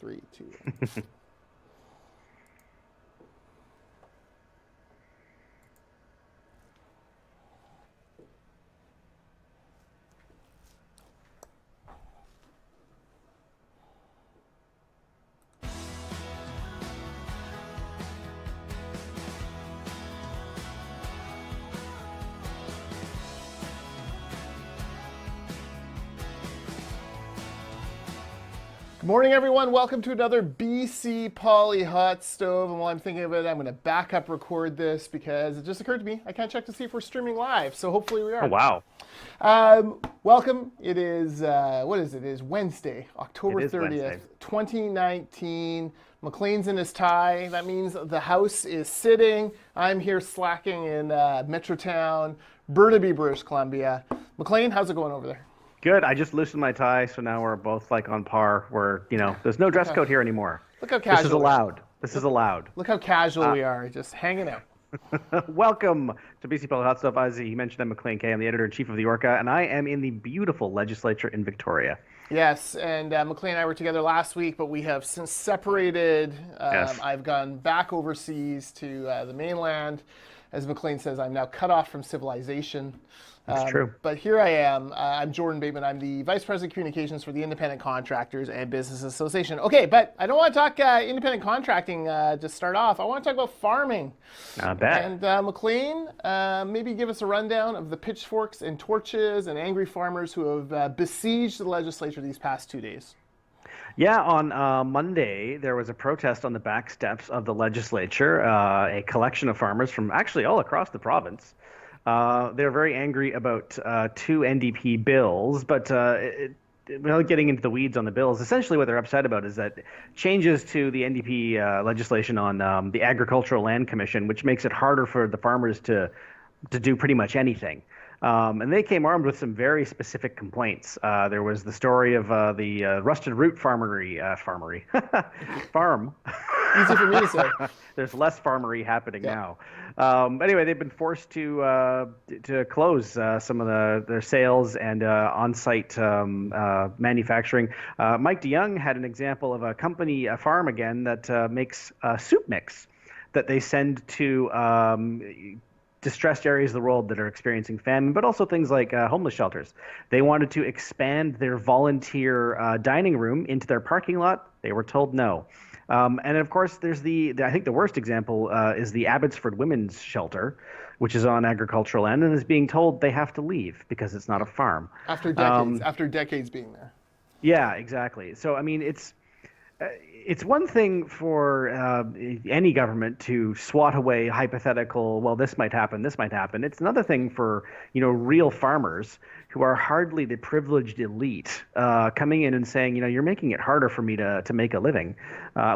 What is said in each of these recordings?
3, 2, 1. Good morning, everyone. Welcome to another BC Poly Hot Stove. And while I'm thinking of it, I'm going to back up record this because it just occurred to me I can't check to see if we're streaming live. So hopefully we are. Oh, wow. Welcome. It is, what is it? It is Wednesday, October 30th, Wednesday. 2019. Maclean's in his tie. That means the house is sitting. I'm here slacking in Metrotown, Burnaby, British Columbia. Maclean, how's it going over there? Good. I just loosened my tie, so now we're both like on par. There's no dress code here anymore. Look how casual. This is allowed. This is allowed. Look how casual we are, just hanging out. Welcome to BC Poly Hot Stuff. As he mentioned, I'm Maclean K. I'm the editor-in-chief of the Orca, and I am in the beautiful legislature in Victoria. Yes, and Maclean and I were together last week, but we have since separated. Yes. I've gone back overseas to the mainland. As Maclean says, I'm now cut off from civilization. That's true. But here I am. I'm Jordan Bateman. I'm the Vice President of Communications for the Independent Contractors and Business Association. Okay, but I don't want to talk independent contracting to start off. I want to talk about farming. I bet. And Maclean, maybe give us a rundown of the pitchforks and torches and angry farmers who have besieged the legislature these past 2 days. Yeah, on Monday, there was a protest on the back steps of the legislature, a collection of farmers from actually all across the province. They're very angry about two NDP bills, but without getting into the weeds on the bills, essentially what they're upset about is that changes to the NDP legislation on the Agricultural Land Commission, which makes it harder for the farmers to do pretty much anything. And they came armed with some very specific complaints. There was the story of the rusted root farm. Easy for me to say. There's less farmery happening now. Anyway, they've been forced to close some of their sales and on-site manufacturing. Mike DeYoung had an example of a farm again that makes soup mix that they send to distressed areas of the world that are experiencing famine, but also things like homeless shelters. They wanted to expand their volunteer dining room into their parking lot. They were told no. And of course, there's I think the worst example is the Abbotsford Women's Shelter, which is on agricultural land and is being told they have to leave because it's not a farm. After decades being there. Yeah, exactly. So, I mean, it's one thing for any government to swat away hypothetical, well, this might happen. It's another thing for, real farmers who are hardly the privileged elite coming in and saying, you're making it harder for me to make a living.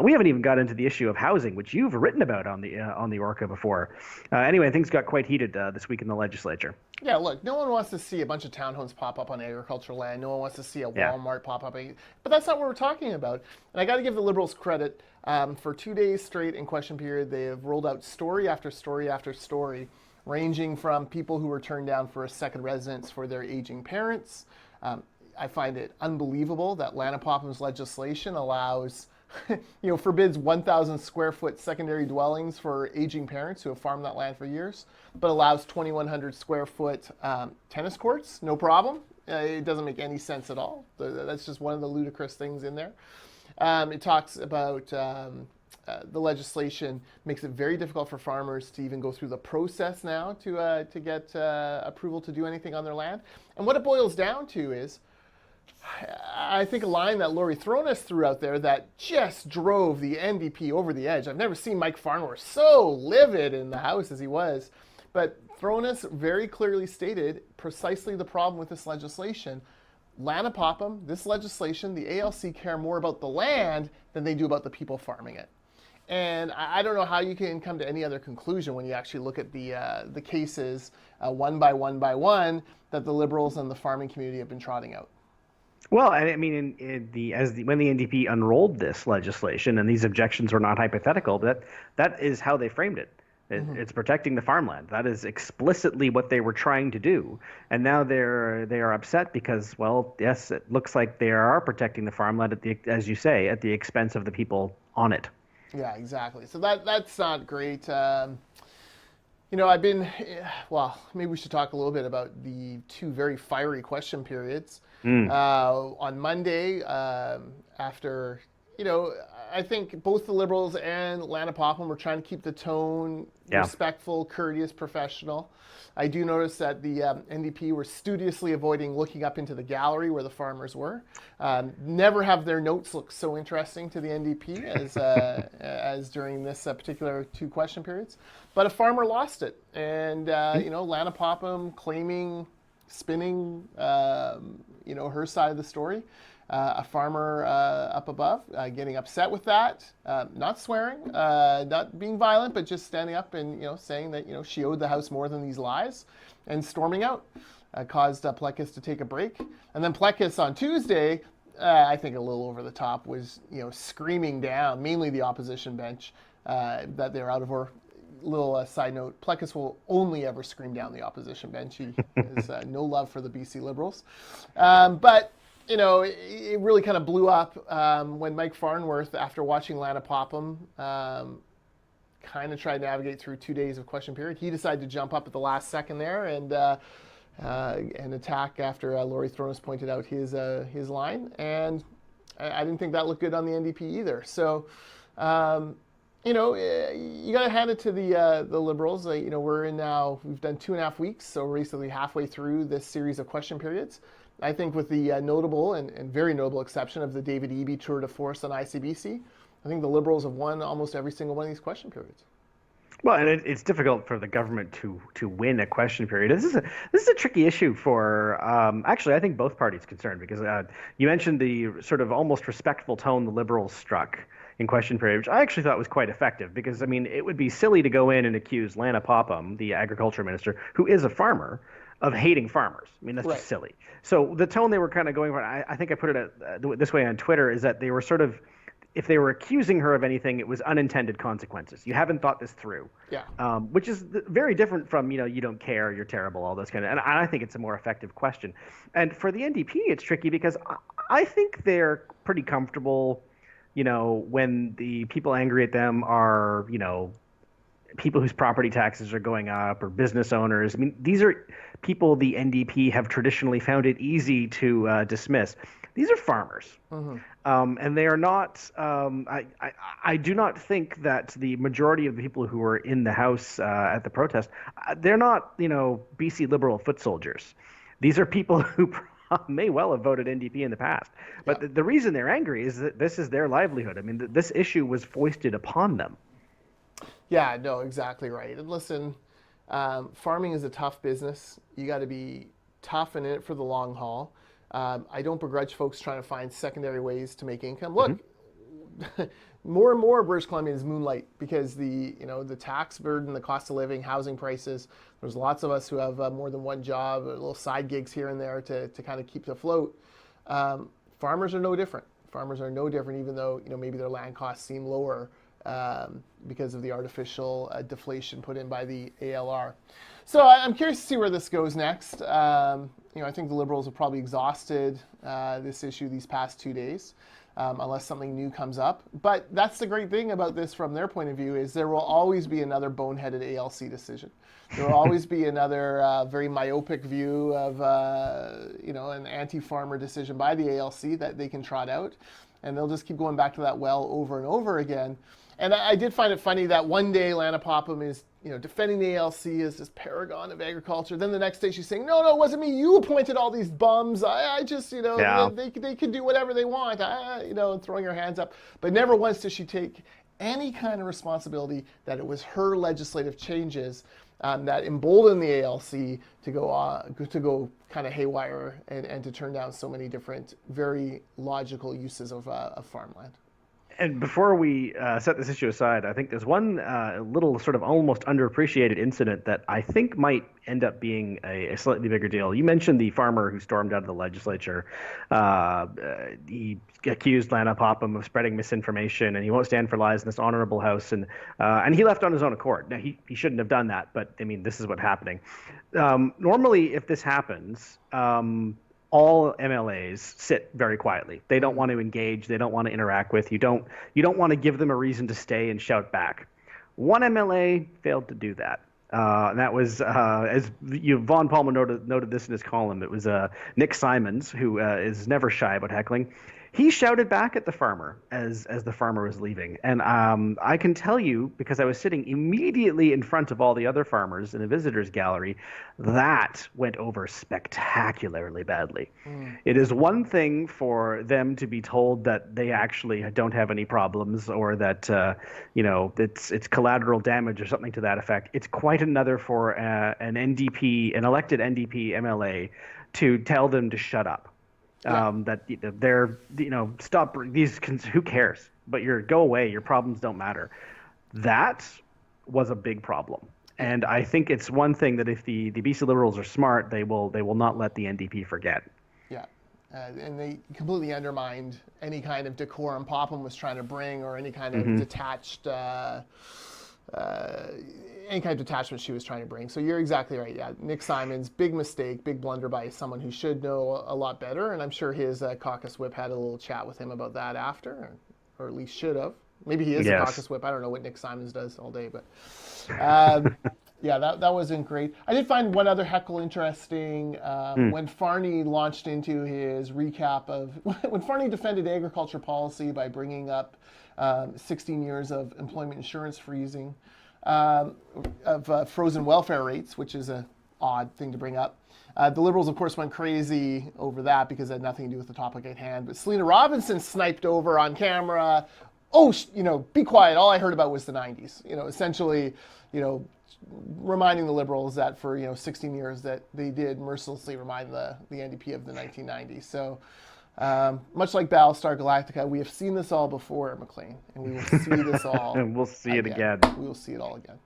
We haven't even got into the issue of housing, which you've written about on the Orca before. Anyway, things got quite heated this week in the legislature. Yeah, look, no one wants to see a bunch of townhomes pop up on agricultural land. No one wants to see a Walmart pop up. But that's not what we're talking about. And I got to give the Liberals credit. For 2 days straight in question period, they have rolled out story after story after story, ranging from people who were turned down for a second residence for their aging parents. I find it unbelievable that Lanapopham's legislation allows, forbids 1,000 square foot secondary dwellings for aging parents who have farmed that land for years, but allows 2,100 square foot tennis courts, no problem. It doesn't make any sense at all. That's just one of the ludicrous things in there. It talks about the legislation makes it very difficult for farmers to even go through the process now to get approval to do anything on their land. And what it boils down to is, I think a line that Laurie Thronis threw out there that just drove the NDP over the edge. I've never seen Mike Farnworth so livid in the House as he was. But Thronis very clearly stated precisely the problem with this legislation. Lanapopham, this legislation, the ALC care more about the land than they do about the people farming it. And I don't know how you can come to any other conclusion when you actually look at the cases one by one that the Liberals and the farming community have been trotting out. Well, I mean, when the NDP unrolled this legislation, and these objections were not hypothetical, that is how they framed it. It's protecting the farmland. That is explicitly what they were trying to do. And now they are upset because, well, yes, it looks like they are protecting the farmland as you say, at the expense of the people on it. Yeah, exactly. So that's not great. I've been, well, maybe we should talk a little bit about the two very fiery question periods. On Monday, after, I think both the Liberals and Lana Popham were trying to keep the tone respectful, courteous, professional. I do notice that the NDP were studiously avoiding looking up into the gallery where the farmers were. Never have their notes look so interesting to the NDP as during this particular two question periods. But a farmer lost it. And, Lana Popham spinning, her side of the story. A farmer up above getting upset with that, not swearing, not being violent, but just standing up and saying that she owed the House more than these lies, and storming out, caused Plecas to take a break. And then Plecas on Tuesday, I think a little over the top, was screaming down mainly the opposition bench that they're out of order. Little side note, Plecas will only ever scream down the opposition bench. He has no love for the BC Liberals. But it really kind of blew up when Mike Farnworth, after watching Lana Popham kind of tried to navigate through 2 days of question period, he decided to jump up at the last second there and attack after Laurie Thrones pointed out his line. And I didn't think that looked good on the NDP either. So, you got to hand it to the Liberals. We've done 2.5 weeks, so we're basically halfway through this series of question periods. I think with the notable and very notable exception of the David Eby tour de force on ICBC, I think the Liberals have won almost every single one of these question periods. Well, and it's difficult for the government to win a question period. This is a tricky issue for actually I think both parties concerned, because you mentioned the sort of almost respectful tone the Liberals struck in question period, which I actually thought was quite effective, because it would be silly to go in and accuse Lana Popham, the agriculture minister, who is a farmer, of hating farmers. That's just silly. So the tone they were kind of going for, I think I put it this way on Twitter, is that they were sort of, if they were accusing her of anything, it was unintended consequences. You haven't thought this through. Yeah. Which is very different from, you don't care, you're terrible, all those kind of, and I think it's a more effective question. And for the NDP, it's tricky because I think they're pretty comfortable, when the people angry at them are, people whose property taxes are going up, or business owners. These are people the NDP have traditionally found it easy to dismiss. These are farmers, and they are not. I do not think that the majority of the people who were in the House at the protest, they're not, BC Liberal foot soldiers. These are people who may well have voted NDP in the past. But the reason they're angry is that this is their livelihood. This issue was foisted upon them. Yeah, no, exactly right. And listen, farming is a tough business. You got to be tough and in it for the long haul. I don't begrudge folks trying to find secondary ways to make income. Look, more and more British Columbians moonlight because the tax burden, the cost of living, housing prices. There's lots of us who have more than one job, little side gigs here and there to kind of keep afloat. Farmers are no different. Farmers are no different, even though maybe their land costs seem lower because of the artificial deflation put in by the ALR. So I'm curious to see where this goes next. I think the Liberals have probably exhausted this issue these past 2 days, unless something new comes up. But that's the great thing about this from their point of view, is there will always be another boneheaded ALC decision. There will always be another very myopic view of an anti-farmer decision by the ALC that they can trot out. And they'll just keep going back to that well over and over again. And I did find it funny that one day Lana Popham is, defending the ALC as this paragon of agriculture. Then the next day she's saying, no, it wasn't me. You appointed all these bums. I just, they can do whatever they want, and throwing her hands up. But never once does she take any kind of responsibility that it was her legislative changes that emboldened the ALC to go kind of haywire and to turn down so many different, very logical uses of farmland. And before we set this issue aside, I think there's one little sort of almost underappreciated incident that I think might end up being a slightly bigger deal. You mentioned the farmer who stormed out of the legislature. He accused Lana Popham of spreading misinformation, and he won't stand for lies in this honorable house. And he left on his own accord. Now, he shouldn't have done that, but I mean, this is what's happening. Normally, if this happens, all MLAs sit very quietly. They don't want to engage. They don't want to interact with you. You don't want to give them a reason to stay and shout back. One MLA failed to do that. And that was, Vaughn Palmer noted this in his column. It was Nick Simons, who is never shy about heckling. He shouted back at the farmer as the farmer was leaving. And I can tell you, because I was sitting immediately in front of all the other farmers in the visitors gallery, that went over spectacularly badly. It is one thing for them to be told that they actually don't have any problems, or that it's collateral damage or something to that effect. It's quite another for an elected NDP MLA, to tell them to shut up. That they're stop these, who cares, but go away, your problems don't matter. That was a big problem, and I think it's one thing that if the BC Liberals are smart, they will not let the NDP forget. Yeah, and they completely undermined any kind of decorum Popham was trying to bring, or any kind of detached any kind of detachment she was trying to bring. So you're exactly right. Yeah, Nick Simons, big mistake, big blunder by someone who should know a lot better. And I'm sure his caucus whip had a little chat with him about that after, or at least should have. Maybe he is a caucus whip. I don't know what Nick Simons does all day, but yeah, that wasn't great. I did find one other heckle interesting. When Farney launched into his recap of when Farney defended agriculture policy by bringing up 16 years of employment insurance freezing, of frozen welfare rates, which is an odd thing to bring up. The Liberals, of course, went crazy over that because it had nothing to do with the topic at hand. But Selena Robinson sniped over on camera. Oh, be quiet. All I heard about was the 90s. Essentially, reminding the Liberals that for 16 years that they did mercilessly remind the NDP of the 1990s. So. Much like Battlestar Galactica, we have seen this all before, Maclean, and we will see this all. And we'll see it again. We will see it all again.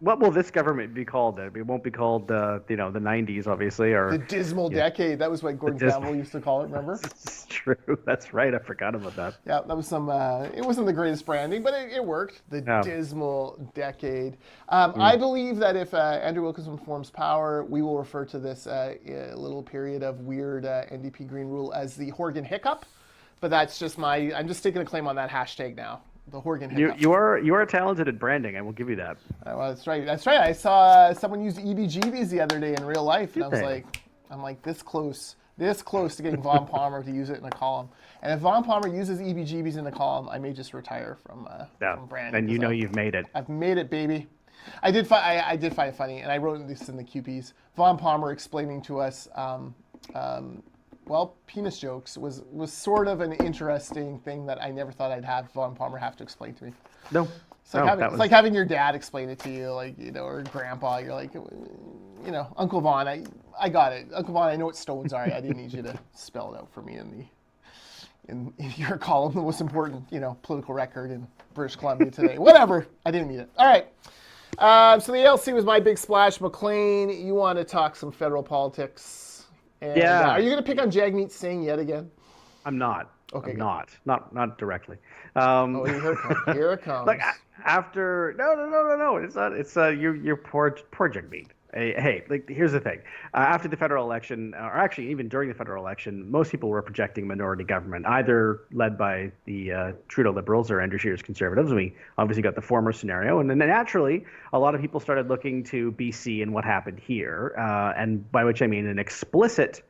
What will this government be called? It won't be called the 90s, obviously, or the dismal decade. That was what Gordon Campbell used to call it. Remember? It's true. That's right. I forgot about that. Yeah, that was some. It wasn't the greatest branding, but it worked. The dismal decade. I believe that if Andrew Wilkinson forms power, we will refer to this little period of weird NDP Green rule as the Horgan Hiccup. But that's just I'm just taking a claim on that hashtag now. The Horgan Hiccup. You are talented at branding. I will give you that. Well, that's right. That's right. I saw someone use EBGBs the other day in real life, and I'm like this close to getting Vaughn Palmer to use it in a column. And if Vaughn Palmer uses EBGBs in a column, I may just retire from branding. And you've made it. I've made it, baby. I did find it funny, and I wrote this in the QPs. Vaughn Palmer explaining to us. Penis jokes was sort of an interesting thing that I never thought I'd have Vaughn Palmer have to explain to me. No. It's like having your dad explain it to you, or grandpa. You're like, Uncle Vaughn, I got it. Uncle Vaughn, I know what stones are. I didn't need you to spell it out for me in your column, the most important, political record in British Columbia today. Whatever. I didn't need it. All right. So the ALC was my big splash. Maclean, you want to talk some federal politics? And, are you going to pick on Jagmeet Singh yet again? I'm not. Okay. I'm not directly. Here it comes. Like after no. It's not. It's you're poor Jagmeet. Hey, here's the thing. After the federal election, or actually even during the federal election, most people were projecting minority government, either led by the Trudeau Liberals or Andrew Scheer's Conservatives. We obviously got the former scenario, and then naturally, a lot of people started looking to BC and what happened here, and by which I mean an explicit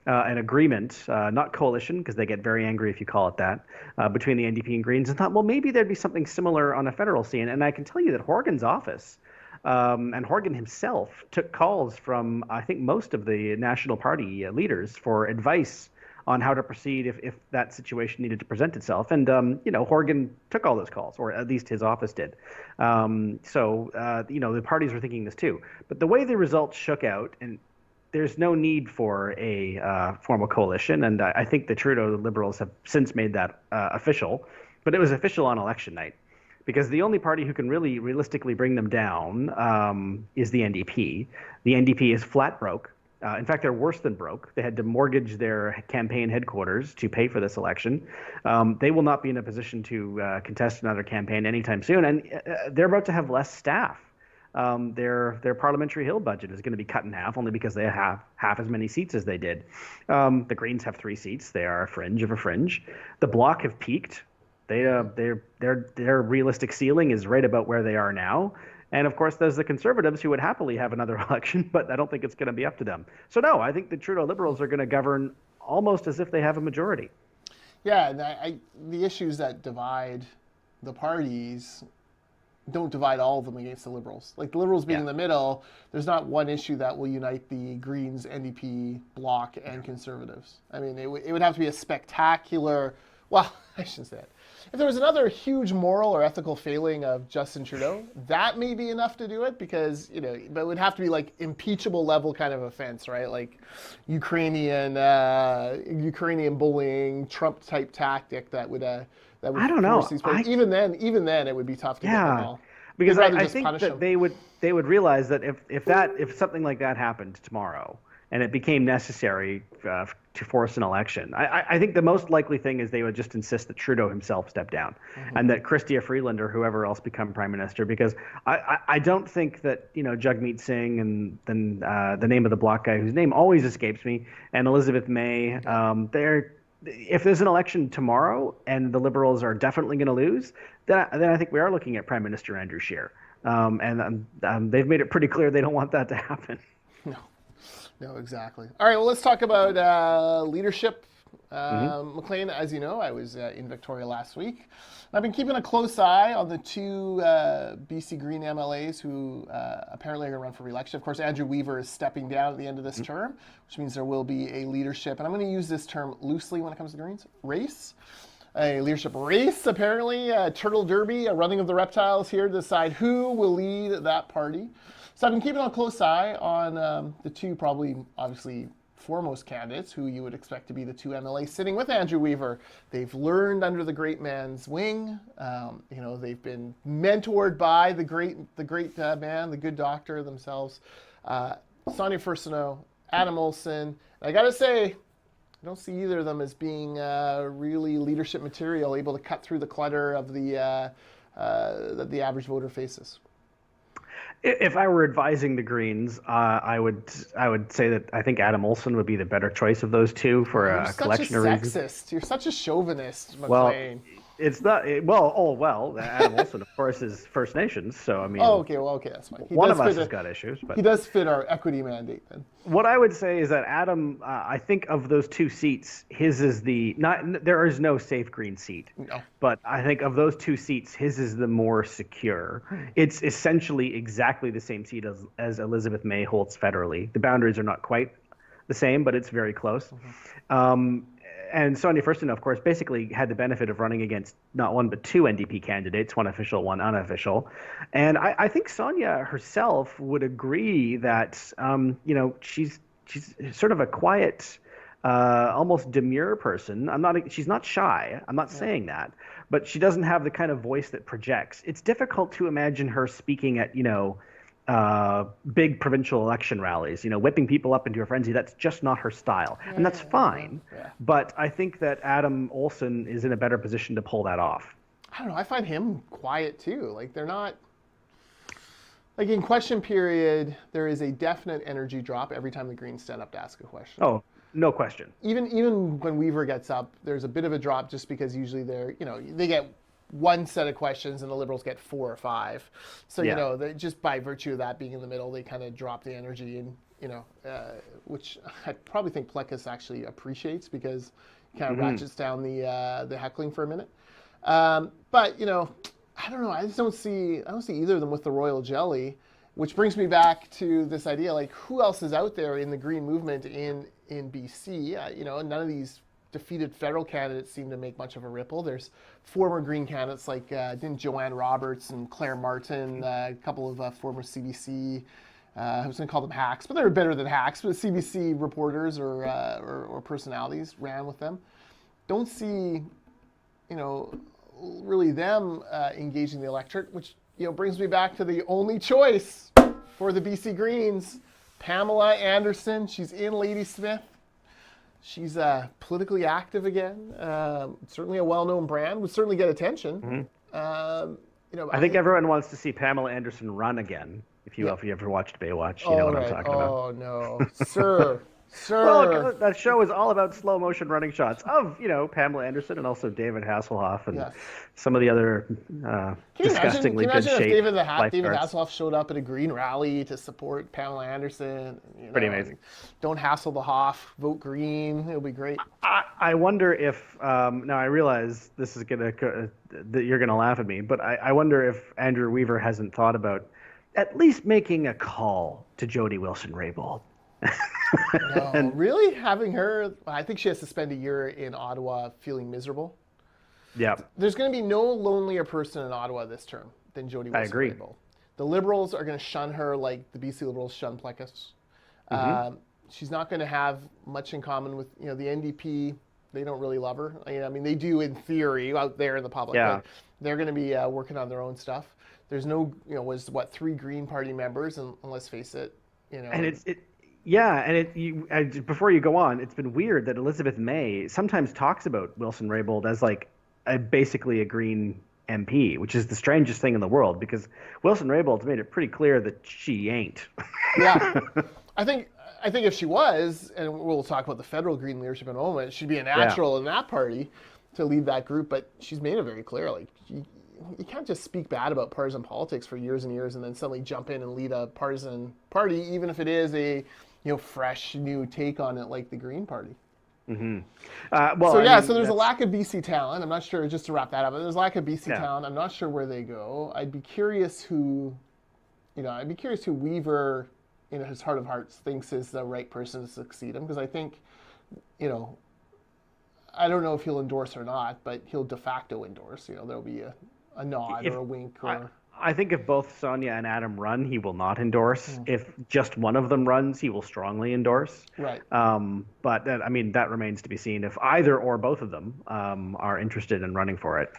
an agreement, not coalition, because they get very angry if you call it that, between the NDP and Greens, and thought, well, maybe there'd be something similar on a federal scene. And I can tell you that Horgan's office and Horgan himself took calls from, I think, most of the National Party leaders for advice on how to proceed if that situation needed to present itself. And, Horgan took all those calls, or at least his office did. The parties were thinking this too. But the way the results shook out, and there's no need for a formal coalition, and I think the Trudeau Liberals have since made that official. But it was official on election night, because the only party who can really realistically bring them down is the NDP. The NDP is flat broke. In fact, they're worse than broke. They had to mortgage their campaign headquarters to pay for this election. They will not be in a position to contest another campaign anytime soon, and they're about to have less staff. Their Parliamentary Hill budget is going to be cut in half, only because they have half as many seats as they did. The Greens have 3 seats. They are a fringe of a fringe. The Bloc have peaked. Their realistic ceiling is right about where they are now. And of course, there's the Conservatives who would happily have another election, but I don't think it's going to be up to them. So no, I think the Trudeau Liberals are going to govern almost as if they have a majority. Yeah, and the issues that divide the parties don't divide all of them against the Liberals. Like the Liberals being in the middle, there's not one issue that will unite the Greens, NDP, Bloc, and Conservatives. I mean, it would have to be a spectacular, well, I shouldn't say that. If there was another huge moral or ethical failing of Justin Trudeau, that may be enough to do it, because, but it would have to be like impeachable level kind of offense, right? Like Ukrainian bullying, Trump type tactic that would I don't know. Even then, it would be tough to get them all. Because I think that they would realize that if something like that happened tomorrow and it became necessary to force an election, I think the most likely thing is they would just insist that Trudeau himself step down, and that Chrystia Freeland or whoever else become prime minister. Because I don't think that Jagmeet Singh and then the name of the Bloc guy whose name always escapes me, and Elizabeth May, if there's an election tomorrow and the Liberals are definitely going to lose, then I think we are looking at Prime Minister Andrew Scheer. And they've made it pretty clear they don't want that to happen. No, exactly. All right, well, let's talk about leadership. Maclean, as you know, I was in Victoria last week. I've been keeping a close eye on the 2 BC Green MLAs who apparently are going to run for re-election. Of course, Andrew Weaver is stepping down at the end of this term, which means there will be a leadership, and I'm going to use this term loosely when it comes to Greens, race. A leadership race, apparently, a turtle derby, a running of the reptiles here to decide who will lead that party. So I've been keeping a close eye on the 2 probably, obviously, foremost candidates who you would expect to be the 2 MLAs sitting with Andrew Weaver. They've learned under the great man's wing. They've been mentored by the great man, the good doctor themselves. Sonia Furstenau, Adam Olsen. I got to say, I don't see either of them as being really leadership material, able to cut through the clutter of that the average voter faces. If I were advising the Greens, I would say that I think Adam Olsen would be the better choice of those 2 for a collection of reasons. You're such a sexist. You're such a chauvinist, Maclean. Well, it's not. Adam Olsen, of course, is First Nations. So I mean. Oh, okay, that's fine. One of us has got issues, but he does fit our equity mandate then. What I would say is that Adam, I think of those 2 seats, his is there is no safe Green seat. No. But I think of those 2 seats, his is the more secure. It's essentially exactly the same seat as Elizabeth May holds federally. The boundaries are not quite the same, but it's very close. And Sonia Furstenau, of course, basically had the benefit of running against not 1 but 2 NDP candidates, 1 official, 1 unofficial. And I think Sonia herself would agree that she's sort of a quiet, almost demure person. She's not shy. I'm not saying that, but she doesn't have the kind of voice that projects. It's difficult to imagine her speaking at big provincial election rallies, whipping people up into a frenzy. That's just not her style, and that's fine. But I think that Adam Olsen is in a better position to pull that off. I don't know. I find him quiet too. Like they're not. Like in question period, there is a definite energy drop every time the Greens stand up to ask a question. Oh, no question. Even when Weaver gets up, there's a bit of a drop just because usually they get 1 set of questions and the Liberals get 4 or 5. So, they, just by virtue of that being in the middle, they kind of drop the energy and, which I probably think Plekas actually appreciates because it kind of ratchets down the heckling for a minute. But, I don't know. I don't see either of them with the royal jelly, which brings me back to this idea, like who else is out there in the Green movement in BC? None of these defeated federal candidates seem to make much of a ripple. There's former Green candidates like didn't Joanne Roberts and Claire Martin, a couple of former CBC I was going to call them hacks, but they were better than hacks. But CBC reporters or personalities ran with them. Don't see, really them engaging the electorate, which brings me back to the only choice for the BC Greens, Pamela Anderson. She's in Ladysmith. She's politically active again. Certainly a well-known brand. Would certainly get attention. I think everyone wants to see Pamela Anderson run again. If you ever watched Baywatch, you know what I'm talking about. Oh no, sir. Well, that show is all about slow motion running shots of Pamela Anderson and also David Hasselhoff and some of the other disgustingly good shape. Can you imagine if David Hasselhoff showed up at a Green rally to support Pamela Anderson? Pretty amazing. Don't hassle the Hoff, vote Green. It'll be great. I wonder if now I realize this is that you're gonna laugh at me, but I wonder if Andrew Weaver hasn't thought about at least making a call to Jody Wilson-Raybould. No, really? Having her, I think she has to spend a year in Ottawa feeling miserable. Yeah. There's going to be no lonelier person in Ottawa this term than Jody Wilson-Raybould. I agree. The Liberals are going to shun her like the BC Liberals shun Plecas. She's not going to have much in common with, the NDP. They don't really love her. I mean, they do in theory out there in the public. Yeah. But they're going to be working on their own stuff. There's no, three Green Party members, and let's face it, And before you go on, it's been weird that Elizabeth May sometimes talks about Wilson-Raybould as like basically a Green MP, which is the strangest thing in the world because Wilson-Raybould's made it pretty clear that she ain't. Yeah, I think if she was, and we'll talk about the federal Green leadership in a moment, she'd be a natural in that party to lead that group. But she's made it very clear, like you can't just speak bad about partisan politics for years and years and then suddenly jump in and lead a partisan party, even if it is a fresh new take on it like the Green Party. Mm-hmm. So there's a lack of BC talent. I'm not sure, just to wrap that up, there's a lack of BC talent. I'm not sure where they go. I'd be curious who Weaver, in his heart of hearts, thinks is the right person to succeed him. Because I think, I don't know if he'll endorse or not, but he'll de facto endorse. There'll be a nod or a wink. I think if both Sonia and Adam run, he will not endorse. If just one of them runs, he will strongly endorse. Right. But that remains to be seen. If either or both of them are interested in running for it,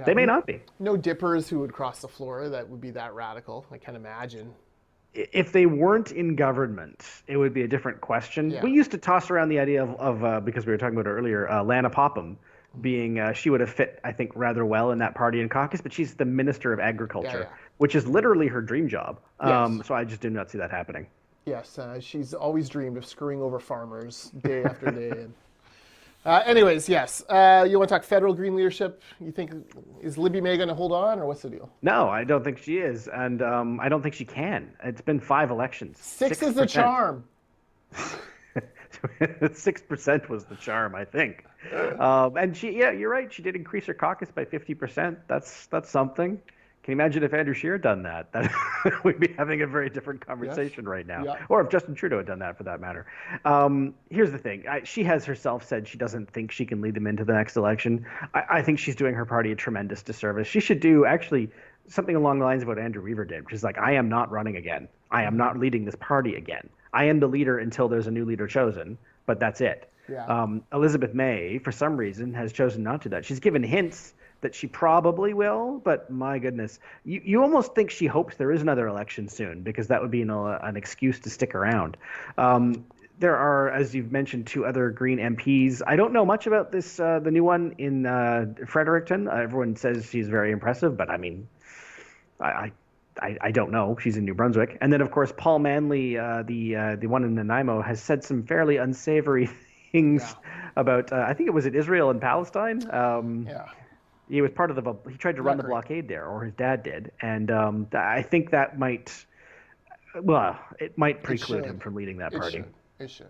they may not be. No dippers who would cross the floor that would be that radical. I can't imagine. If they weren't in government, it would be a different question. Yeah. We used to toss around the idea of because we were talking about it earlier, Lana Popham being, she would have fit, I think, rather well in that party and caucus, but she's the Minister of Agriculture, which is literally her dream job. So I just do not see that happening. Yes, she's always dreamed of screwing over farmers day after day. Anyways, yes. You want to talk federal Green leadership? You think, is Libby May going to hold on, or what's the deal? No, I don't think she is, and I don't think she can. It's been 5 elections. 6 is the charm. 6% was the charm, I think. And you're right. She did increase her caucus by 50%. That's something. Can you imagine if Andrew Scheer had done that? We'd be having a very different conversation right now. Yeah. Or if Justin Trudeau had done that, for that matter. Here's the thing. She has herself said she doesn't think she can lead them into the next election. I think she's doing her party a tremendous disservice. She should do, actually, something along the lines of what Andrew Weaver did, which is like, I am not running again. I am not leading this party again. I am the leader until there's a new leader chosen, but that's it. Yeah. Elizabeth May, for some reason, has chosen not to do that. She's given hints that she probably will, but my goodness, you almost think she hopes there is another election soon, because that would be an excuse to stick around. There are, as you've mentioned, 2 other Green MPs. I don't know much about this, the new one in Fredericton. Everyone says she's very impressive, but I mean, I don't know. She's in New Brunswick. And then, of course, Paul Manley, the one in Nanaimo, has said some fairly unsavory things about, I think it was Israel and Palestine. He was part of he tried to run the blockade there, or his dad did. And I think that it might preclude him from leading that party. It should.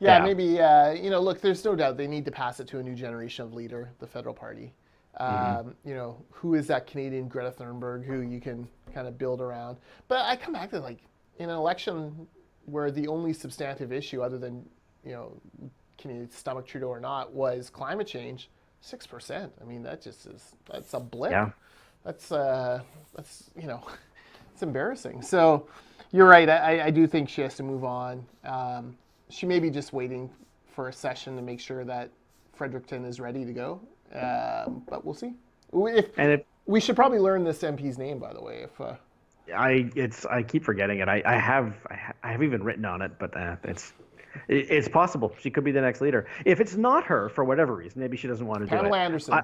Yeah, maybe, look, there's no doubt they need to pass it to a new generation of leader, the federal party. Who is that Canadian Greta Thunberg who you can kind of build around? But I come back to, like, in an election where the only substantive issue, other than, can you stomach Trudeau or not, was climate change, 6%. I mean, that's a blip. Yeah. That's it's embarrassing. So, You're right. I do think she has to move on. She may be just waiting for a session to make sure that Fredericton is ready to go. But we'll see. And We should probably learn this MP's name, by the way. I keep forgetting it. I have even written on it, but it's possible she could be the next leader. If it's not her for whatever reason, maybe she doesn't want to do it. Pamela Anderson.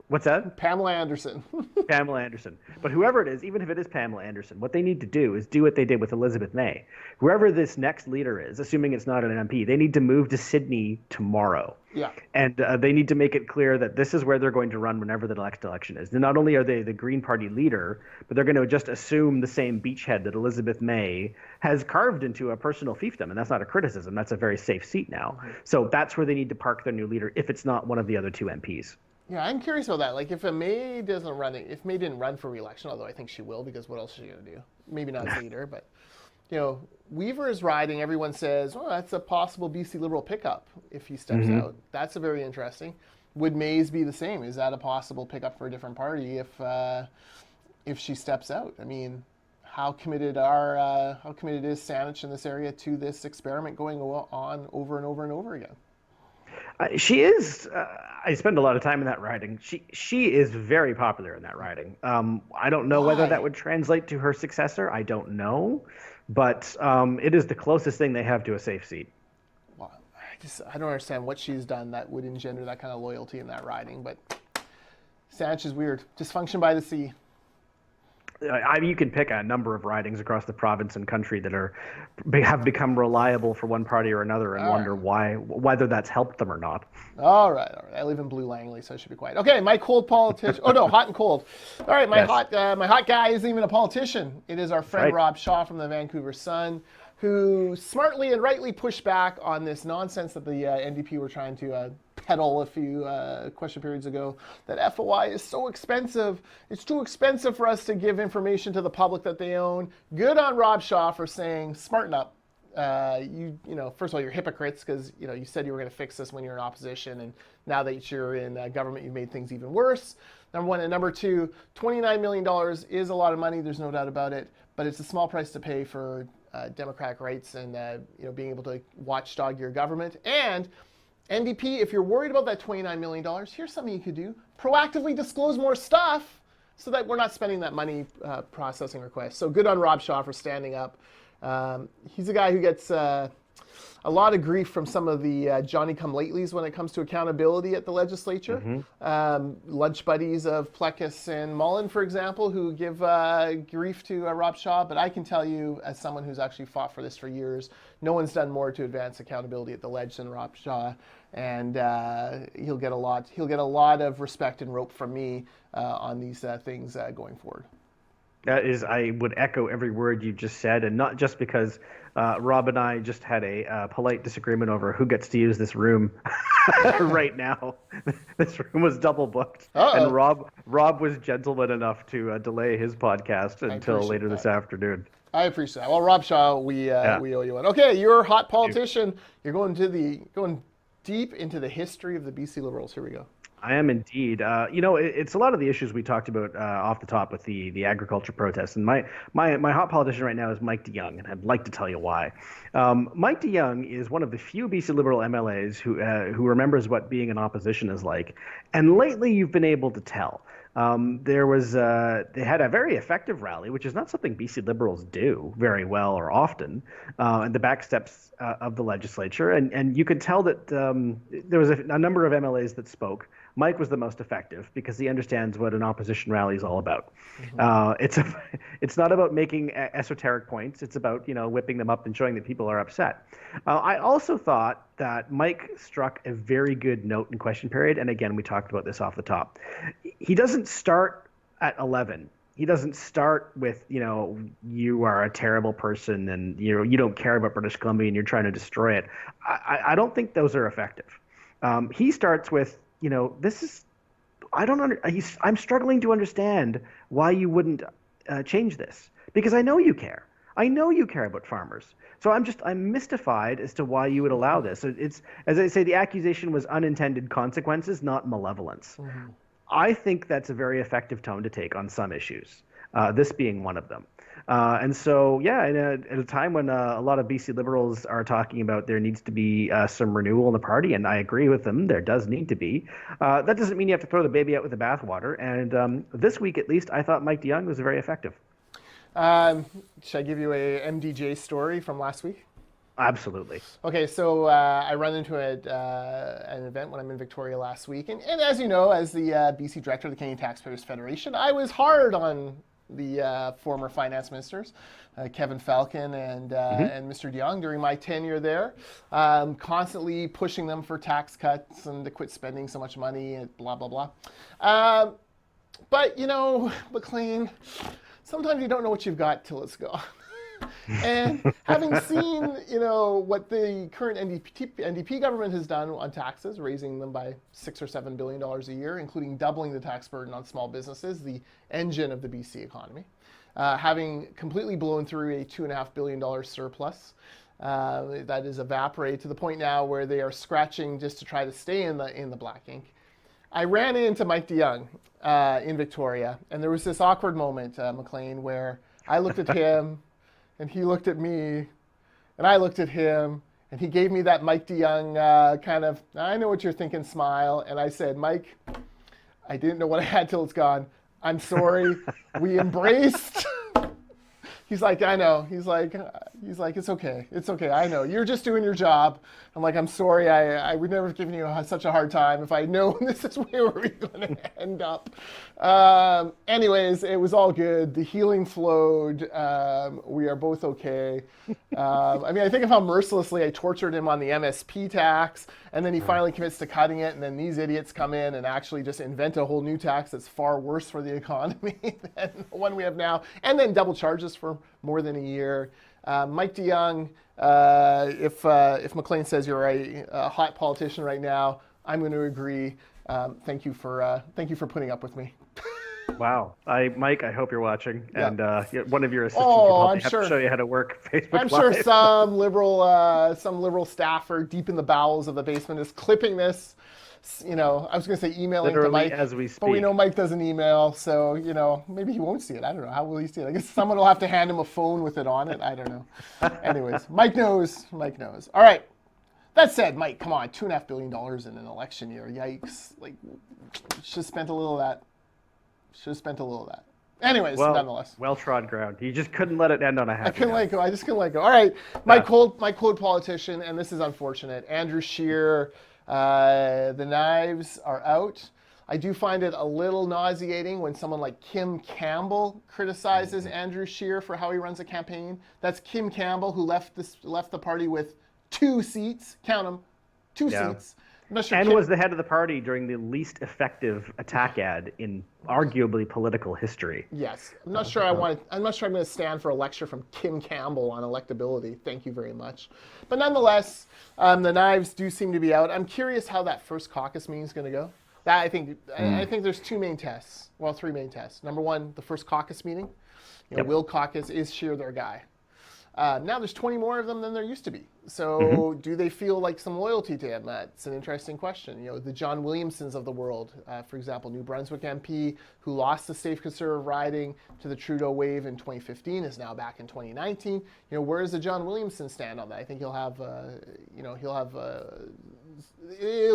What's that? Pamela Anderson. Pamela Anderson. But whoever it is, even if it is Pamela Anderson, what they need to do is do what they did with Elizabeth May. Whoever this next leader is, assuming it's not an MP, they need to move to Sydney tomorrow. Yeah. And they need to make it clear that this is where they're going to run whenever the next election is. And not only are they the Green Party leader, but they're going to just assume the same beachhead that Elizabeth May has carved into a personal fiefdom. And that's not a criticism. That's a very safe seat now. Mm-hmm. So that's where they need to park their new leader if it's not one of the other two MPs. Yeah, I'm curious about that. Like, if May didn't run for re-election, although I think she will, because what else is she going to do? Maybe not as leader, but, Weaver is riding. Everyone says, well, that's a possible BC Liberal pickup if he steps out. That's a very interesting. Would Mays be the same? Is that a possible pickup for a different party if she steps out? I mean, how committed is Saanich in this area to this experiment going on over and over and over again? She is. I spend a lot of time in that riding. She is very popular in that riding. I don't know whether that would translate to her successor. I don't know, but it is the closest thing they have to a safe seat. Well, I don't understand what she's done that would engender that kind of loyalty in that riding. But Saanich is weird. Dysfunction by the sea. You can pick a number of ridings across the province and country that have become reliable for one party or another, and wonder whether that's helped them or not. All right. I live in Blue Langley, so I should be quiet. Okay, my cold politician. Oh no, hot and cold. All right, my hot guy isn't even a politician. It is our friend Rob Shaw from the Vancouver Sun, who smartly and rightly pushed back on this nonsense that the NDP were trying to peddle a few question periods ago, that FOI is so expensive. It's too expensive for us to give information to the public that they own. Good on Rob Shaw for saying, smarten up. First of all, you're hypocrites because you said you were going to fix this when you're in opposition, and now that you're in government, you've made things even worse. Number one, and number two, $29 million is a lot of money. There's no doubt about it, but it's a small price to pay for democratic rights and being able to watchdog your government. And NDP, if you're worried about that $29 million, here's something you could do. Proactively disclose more stuff so that we're not spending that money processing requests. So good on Rob Shaw for standing up. He's a guy who gets a lot of grief from some of the Johnny-come-latelys when it comes to accountability at the legislature. Lunch buddies of Plecas and Mullen, for example, who give grief to Rob Shaw. But I can tell you, as someone who's actually fought for this for years, no one's done more to advance accountability at the ledge than Rob Shaw, and he'll get a lot of respect and rope from me on these things going forward. I would echo every word you just said, and not just because Rob and I just had a polite disagreement over who gets to use this room right now. This room was double booked, and Rob was gentleman enough to delay his podcast until later this afternoon. I appreciate that. Well, Rob Shaw, we owe you one. Okay, you're a hot politician. You're going deep into the history of the BC Liberals. Here we go. I am indeed. It's a lot of the issues we talked about off the top with the agriculture protests. And my hot politician right now is Mike DeYoung, and I'd like to tell you why. Mike DeYoung is one of the few BC Liberal MLAs who remembers what being in opposition is like. And lately you've been able to tell. They had a very effective rally, which is not something BC Liberals do very well or often, in the back steps of the legislature. And you could tell that there was a number of MLAs that spoke. Mike was the most effective because he understands what an opposition rally is all about. It's not about making esoteric points. It's about whipping them up and showing that people are upset. I also thought that Mike struck a very good note in question period, and again we talked about this off the top. He doesn't start at 11. He doesn't start with you are a terrible person and you don't care about British Columbia and you're trying to destroy it. I don't think those are effective. He starts with I'm struggling to understand why you wouldn't change this, because I know you care. I know you care about farmers. So I'm mystified as to why you would allow this. It's, as I say, the accusation was unintended consequences, not malevolence. I think that's a very effective tone to take on some issues. this being one of them. And so, yeah, at a time when a lot of BC Liberals are talking about there needs to be some renewal in the party, and I agree with them, there does need to be. That doesn't mean you have to throw the baby out with the bathwater. And this week, at least, I thought Mike DeYoung was very effective. Should I give you a MDJ story from last week? Absolutely. Okay, so I run into an event when I'm in Victoria last week, and as you know, as the BC director of the Canadian Taxpayers Federation, I was hard on the former finance ministers, Kevin Falcon and Mr. DeYoung during my tenure there, constantly pushing them for tax cuts and to quit spending so much money and blah, blah, blah. But, you know, Maclean, sometimes you don't know what you've got till it's gone. And having seen, you know, what the current NDP government has done on taxes, raising them by $6 or $7 billion a year, including doubling the tax burden on small businesses, the engine of the BC economy, having completely blown through a $2.5 billion surplus that is evaporated to the point now where they are scratching just to try to stay in the black ink. I ran into Mike DeYoung in Victoria, and there was this awkward moment, Maclean, where I looked at him. And he looked at me, and I looked at him, and he gave me that Mike DeYoung kind of, I know what you're thinking smile. And I said, Mike, I didn't know what I had till it's gone. I'm sorry. We embraced. He's like, I know. He's like, it's okay. It's okay. I know. You're just doing your job. I'm like, I'm sorry. I would never have given you such a hard time if I know this is where we're going to end up. Anyways, it was all good. The healing flowed. We are both okay. I mean, I think of how mercilessly I tortured him on the MSP tax, and then he finally commits to cutting it, and then these idiots come in and actually just invent a whole new tax that's far worse for the economy than the one we have now, and then double charges for more than a year. Mike DeYoung, if Maclean says you're a hot politician right now, I'm going to agree. Thank you for putting up with me. Wow, Mike, I hope you're watching, Yeah. and one of your assistants will probably have sure. to show you how to work Facebook I'm Live. sure some liberal staffer deep in the bowels of the basement is clipping this. You know, I was going to say emailing Literally to Mike, as we speak. but we know Mike doesn't email, so, you know, maybe he won't see it. I don't know. How will he see it? I guess someone will have to hand him a phone with it on it. I don't know. Anyways, Mike knows. Mike knows. All right. That said, Mike, come on, $2.5 billion in an election year. Yikes. Like, should have spent a little of that. Anyways, nonetheless. Well-trod ground. You just couldn't let it end on a happy I couldn't note. let go. I just couldn't let go. All right. My quote politician, and this is unfortunate, Andrew Scheer, the knives are out. I do find it a little nauseating when someone like Kim Campbell criticizes Andrew Scheer for how he runs a campaign. That's Kim Campbell, who left the party with 2 seats. Count them, 2 seats. I'm not sure and was the head of the party during the least effective attack ad in arguably political history. Yes, I'm not sure I'm going to stand for a lecture from Kim Campbell on electability. Thank you very much. But nonetheless, the knives do seem to be out. I'm curious how that first caucus meeting is going to go. I think there's 2 main tests. Well, 3 main tests. Number 1, the first caucus meeting. Will caucus, is Scheer their guy? Now there's 20 more of them than there used to be. So do they feel like some loyalty to him? That's an interesting question. You know, the John Williamsons of the world, for example, New Brunswick MP, who lost the safe conservative riding to the Trudeau wave in 2015, is now back in 2019. You know, where does the John Williamson stand on that? I think it'll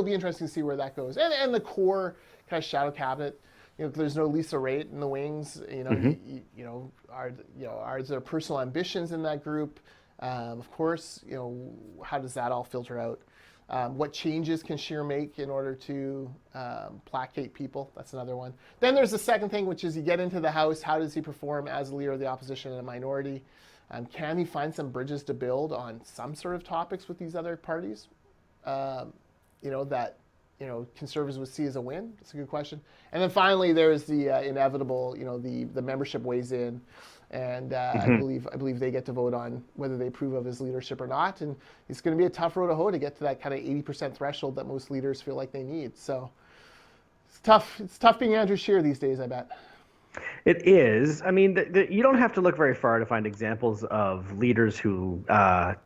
be interesting to see where that goes. And the core kind of shadow cabinet. You know, there's no Lisa Raitt in the wings. You know, are there personal ambitions in that group? Of course, you know, how does that all filter out? What changes can Scheer make in order to placate people? That's another one. Then there's the second thing, which is you get into the House. How does he perform as leader of the opposition in a minority? Can he find some bridges to build on some sort of topics with these other parties? That Conservatives would see as a win? That's a good question. And then finally, there's the inevitable, the membership weighs in, and I believe they get to vote on whether they approve of his leadership or not. And it's going to be a tough road to hoe to get to that kind of 80% threshold that most leaders feel like they need. So it's tough. It's tough being Andrew Scheer these days, I bet. It is. I mean, you don't have to look very far to find examples of leaders who, I'm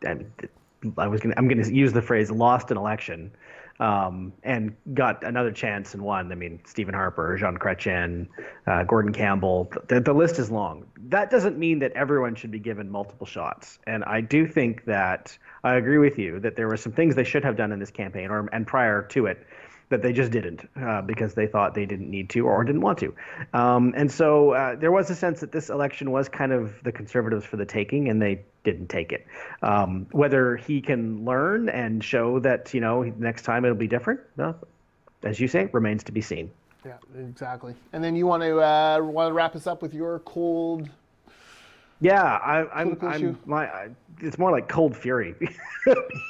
going to use the phrase, lost an election. and got another chance and won. I mean, Stephen Harper, Jean Chrétien, Gordon Campbell. The list is long. That doesn't mean that everyone should be given multiple shots. And I do think that I agree with you that there were some things they should have done in this campaign and prior to it that they just didn't because they thought they didn't need to or didn't want to. And so there was a sense that this election was kind of the Conservatives for the taking, and they didn't take it. Whether he can learn and show that, next time it'll be different, well, as you say, remains to be seen. Yeah, exactly. And then you want to wrap us up with your cold. Yeah, it's more like cold fury.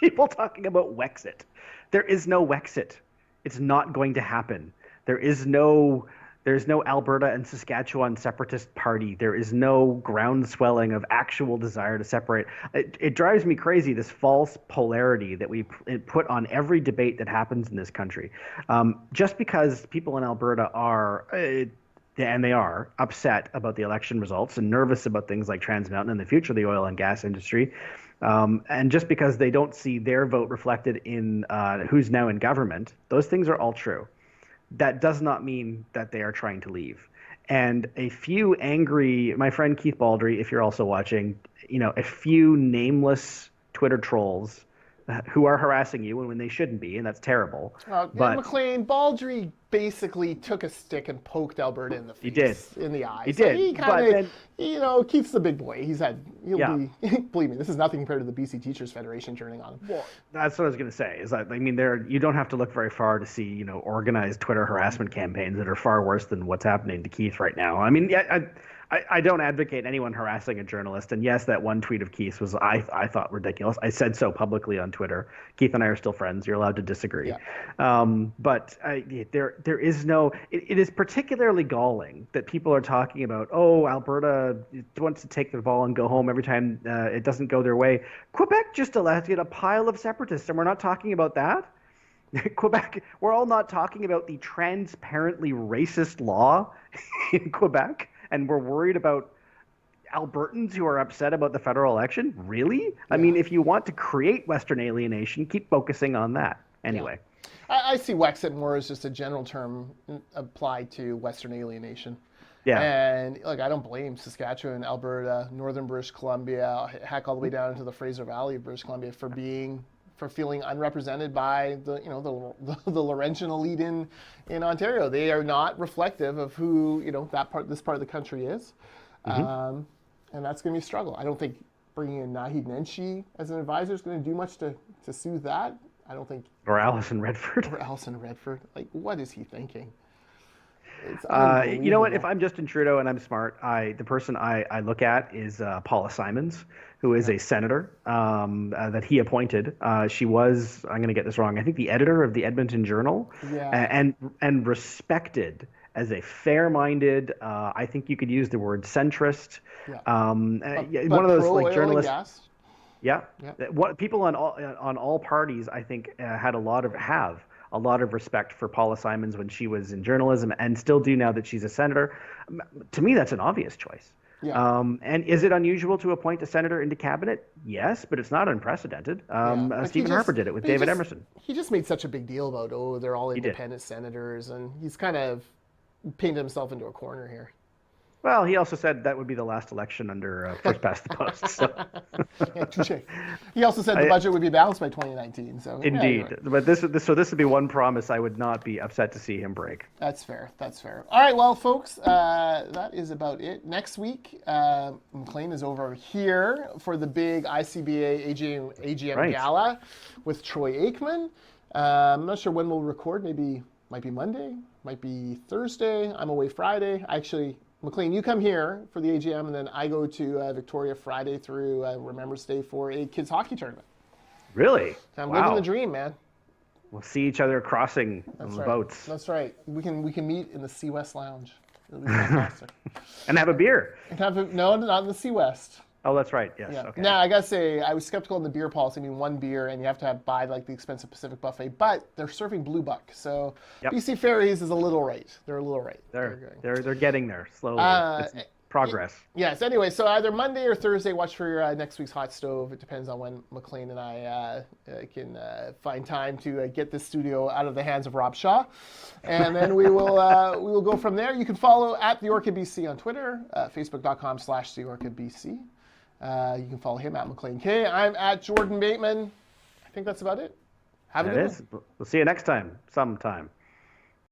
People talking about Wexit. There is no Wexit. It's not going to happen. There's no Alberta and Saskatchewan separatist party. There is no groundswelling of actual desire to separate. It drives me crazy, this false polarity that we put on every debate that happens in this country. Just because people in Alberta are, and they are, upset about the election results and nervous about things like Trans Mountain and the future of the oil and gas industry, and just because they don't see their vote reflected in who's now in government, those things are all true. That does not mean that they are trying to leave. And a few angry, my friend Keith Baldry, if you're also watching, a few nameless Twitter trolls who are harassing you when they shouldn't be, and that's terrible. But Maclean, Baldry basically took a stick and poked Alberta in the face. He did. In the eye. He so did. He kind of, Keith's the big boy. Believe me, this is nothing compared to the BC Teachers Federation turning on him. Well, that's what I was going to say. Is that, you don't have to look very far to see, organized Twitter harassment campaigns that are far worse than what's happening to Keith right now. I mean, I don't advocate anyone harassing a journalist. And yes, that one tweet of Keith's was, I thought, ridiculous. I said so publicly on Twitter. Keith and I are still friends. You're allowed to disagree. Yeah. But there is no, it is particularly galling that people are talking about, Alberta wants to take the ball and go home every time it doesn't go their way. Quebec just elected a pile of separatists, and we're not talking about that. Quebec, we're all not talking about the transparently racist law in Quebec. And we're worried about Albertans who are upset about the federal election? Really? Yeah. I mean, if you want to create Western alienation, keep focusing on that. Anyway. Yeah. I see Wexit more as just a general term applied to Western alienation. Yeah. And I don't blame Saskatchewan, Alberta, Northern British Columbia, heck, all the way down into the Fraser Valley of British Columbia for feeling unrepresented by the Laurentian elite in Ontario. They are not reflective of who this part of the country is, and that's going to be a struggle. I don't think bringing in Naheed Nenshi as an advisor is going to do much to soothe that. I don't think. Or Alison Redford. What is he thinking? You know what? If I'm Justin Trudeau and I'm smart, the person I look at is Paula Simons, who is a senator that he appointed. She was, I'm going to get this wrong, I think the editor of the Edmonton Journal, and respected as a fair-minded, I think you could use the word centrist, one of those journalists. Yeah. What people on all parties, I think, have a lot of respect for Paula Simons when she was in journalism, and still do now that she's a senator. To me, that's an obvious choice. Yeah. And is it unusual to appoint a senator into cabinet? Yes, but it's not unprecedented. Stephen Harper did it with David Emerson. He just made such a big deal about, they're all independent senators, and he's kind of painted himself into a corner here. Well, he also said that would be the last election under first past the post. So. Yeah, touche. He also said the budget would be balanced by 2019. So indeed, right. But this would be one promise I would not be upset to see him break. That's fair. All right, well, folks, that is about it. Next week, Maclean is over here for the big ICBA AGM Gala with Troy Aikman. I'm not sure when we'll record. Might be Monday, might be Thursday. I'm away Friday. Actually, Maclean, you come here for the AGM, and then I go to Victoria Friday through Remembrance Day for a kids hockey tournament. Really? So I'm living the dream, man. We'll see each other crossing on the boats. That's right. We can meet in the Sea West Lounge. It'll be fantastic. And have a beer. No, not in the Sea West. Oh, that's right. Yes. Yeah. Okay. Now, I gotta say, I was skeptical in the beer policy. I mean, one beer, and you have to buy the expensive Pacific buffet. But they're serving Blue Buck, so BC Ferries is a little right. They're a little right. They're getting there slowly. progress. Yes. Anyway, so either Monday or Thursday, watch for next week's Hot Stove. It depends on when Maclean and I can find time to get this studio out of the hands of Rob Shaw, and then we will go from there. You can follow at the Orchid BC on Twitter, facebook.com/theorchidbc. You can follow him at Maclean K. I'm at Jordan Bateman. I think that's about it. Have a good one. We'll see you next time, sometime.